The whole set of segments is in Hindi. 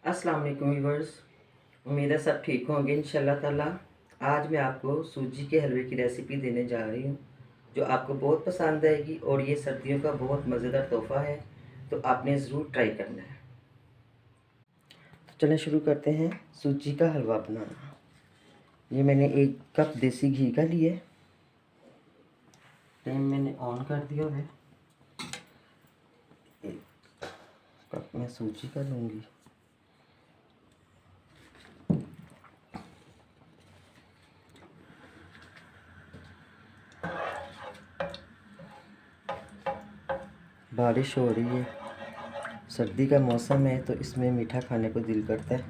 अस्सलाम वालेकुम व्यूअर्स। उम्मीद है सब ठीक होंगे इंशाल्लाह ताला। आज मैं आपको सूजी के हलवे की रेसिपी देने जा रही हूँ जो आपको बहुत पसंद आएगी और ये सर्दियों का बहुत मज़ेदार तोहफ़ा है, तो आपने ज़रूर ट्राई करना है। तो चलें शुरू करते हैं सूजी का हलवा बनाना। ये मैंने 1 कप देसी घी का लिया। फ्लेम मैंने ऑन कर दिया है। 1 कप मैं सूजी का लूँगी। बारिश हो रही है, सर्दी का मौसम है, तो इसमें मीठा खाने को दिल करता है।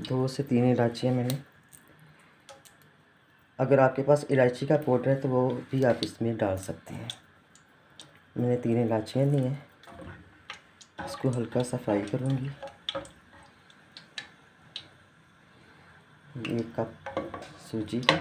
दो से 3 इलायचियाँ मैंने, अगर आपके पास इलायची का पाउडर है तो वो भी आप इसमें डाल सकते हैं। मैंने 3 इलायचियाँ ली हैं। इसको हल्का सा फ्राई करूँगी। 1 कप सूजी का,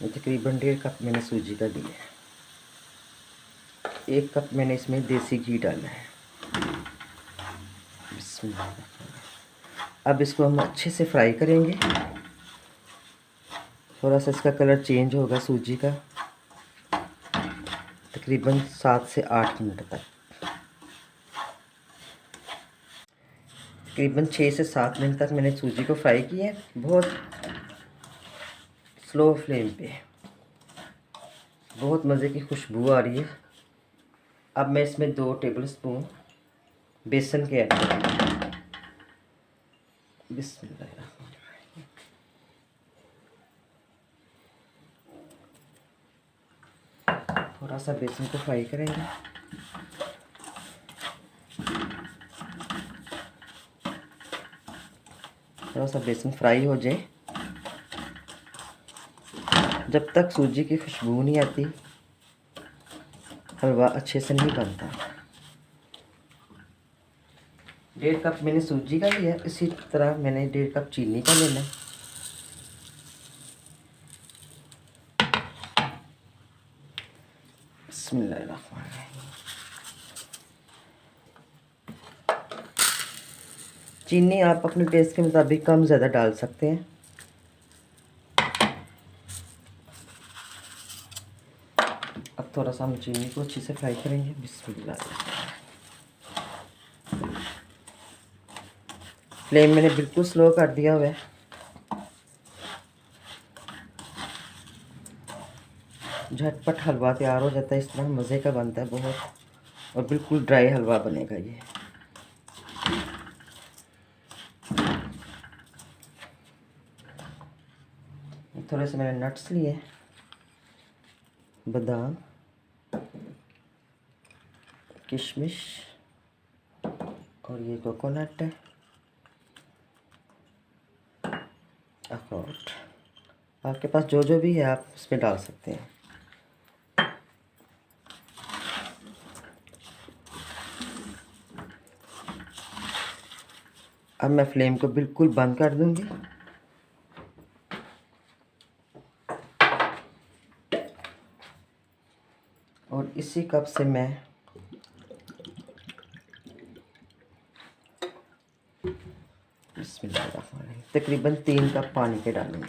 ये तकरीबन 1.5 कप मैंने सूजी का लिया है। 1 कप मैंने इसमें देसी घी डाला है। अब इसको हम अच्छे से फ्राई करेंगे। थोड़ा सा इसका कलर चेंज होगा सूजी का, तकरीबन 7 से 8 मिनट तक। तकरीबन 6 से 7 मिनट तक मैंने सूजी को फ्राई किया है, बहुत स्लो फ्लेम पे। बहुत मज़े की खुशबू आ रही है। अब मैं इसमें 2 टेबलस्पून बेसन के ऐड करूँगी। बिस्मिल्लाह। थोड़ा सा बेसन को फ्राई करेंगे। थोड़ा सा बेसन फ्राई हो जाए, जब तक सूजी की खुशबू नहीं आती हलवा अच्छे से नहीं बनता। 1.5 कप मैंने सूजी का लिया, इसी तरह मैंने 1.5 कप चीनी का लेना है। बिस्मिल्लाहिर्रहमानिर्रहीम। चीनी आप अपने टेस्ट के मुताबिक कम ज़्यादा डाल सकते हैं। अब थोड़ा सा हम चीनी को अच्छे से फ्राई करेंगे। बिस्मिल्लाह। फ्लेम मैंने बिल्कुल स्लो कर दिया हुआ है। झटपट हलवा तैयार हो जाता है, इस तरह मज़े का बनता है बहुत, और बिल्कुल ड्राई हलवा बनेगा ये। थोड़े से मैंने नट्स लिए, बादाम, किशमिश और ये कोकोनट है, अखरोट। आपके पास जो जो भी है आप इसमें डाल सकते हैं। अब मैं फ्लेम को बिल्कुल बंद कर दूंगी। और इसी कप से मैं तकरीबन 3 कप पानी के डालूंगी।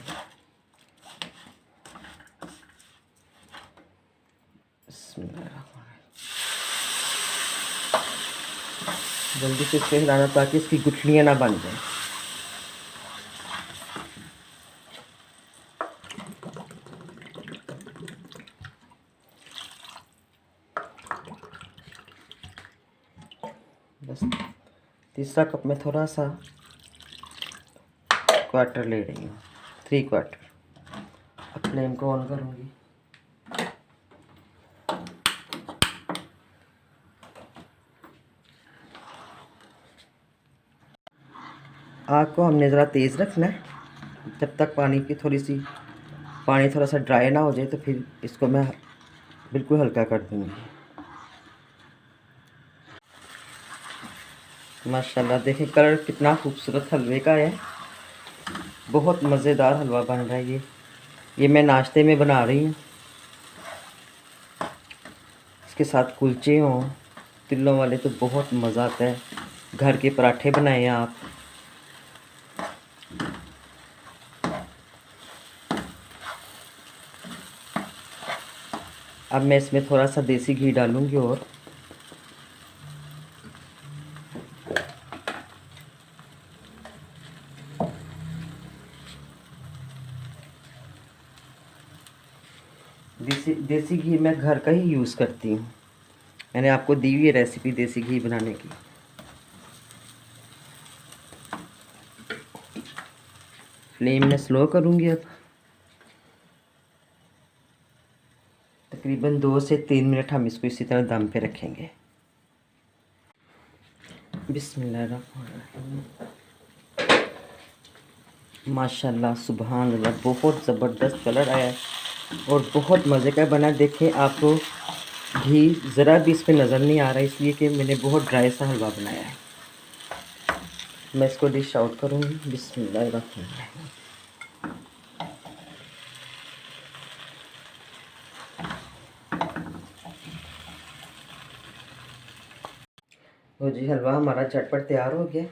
जल्दी से इसको हिलाना ताकि इसकी गुठलियाँ ना बन जाए। बस तीसरा कप में थोड़ा सा क्वार्टर ले रही हूँ, 3 क्वार्टर। अब फ्लेम को ऑन करूँगी। आग को हमने ज़रा तेज़ रखना है, जब तक पानी थोड़ा सा ड्राई ना हो जाए, तो फिर इसको मैं बिल्कुल हल्का कर दूँगी। माशाल्लाह देखिए कलर कितना खूबसूरत हलवे का है। बहुत मज़ेदार हलवा बन रहा है ये मैं नाश्ते में बना रही हूँ। इसके साथ कुलचे हों तिलों वाले तो बहुत मज़ा आता है। घर के पराठे बनाएं आप। अब मैं इसमें थोड़ा सा देसी घी डालूंगी और देसी घी मैं घर का ही यूज़ करती हूँ। मैंने आपको दी हुई है रेसिपी देसी घी बनाने की। फ्लेम में स्लो करूँगी अब। तकरीबन 2 से 3 मिनट हम इसको इसी तरह दम पे रखेंगे। बिस्मिल्लाहिर्रहमानिर्रहीम। माशाल्लाह सुभान अल्लाह बहुत ज़बरदस्त कलर आया है और बहुत मज़े का बना। देखें आपको घी ज़रा भी इस पर नज़र नहीं आ रहा है इसलिए कि मैंने बहुत ड्राई सा हलवा बनाया है। मैं इसको डिश आउट करूँगी। बिस्मिल्लाहिर्रहमानिर्रहीम। तो जी हलवा हमारा झटपट तैयार हो गया।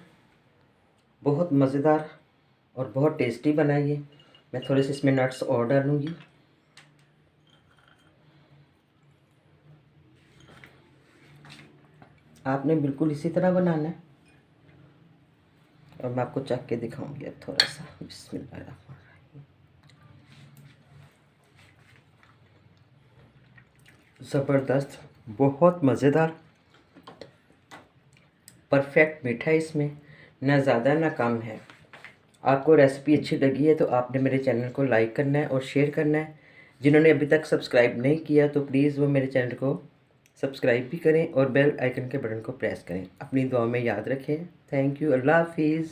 बहुत मज़ेदार और बहुत टेस्टी बना ये। मैं थोड़े से इसमें नट्स और डालूँगी। आपने बिल्कुल इसी तरह बनाना है और मैं आपको चख के दिखाऊंगी अब थोड़ा सा। बिस्मिल्लाहिर्रहमानिर्रहीम। ज़बरदस्त बहुत मज़ेदार परफेक्ट मीठा है इसमें ना ज़्यादा ना कम है। आपको रेसिपी अच्छी लगी है तो आपने मेरे चैनल को लाइक करना है और शेयर करना है। जिन्होंने अभी तक सब्सक्राइब नहीं किया तो प्लीज़ वो मेरे चैनल को सब्सक्राइब भी करें और बेल आइकन के बटन को प्रेस करें। अपनी दुआ में याद रखें। Thank you. अल्लाह हाफिज़।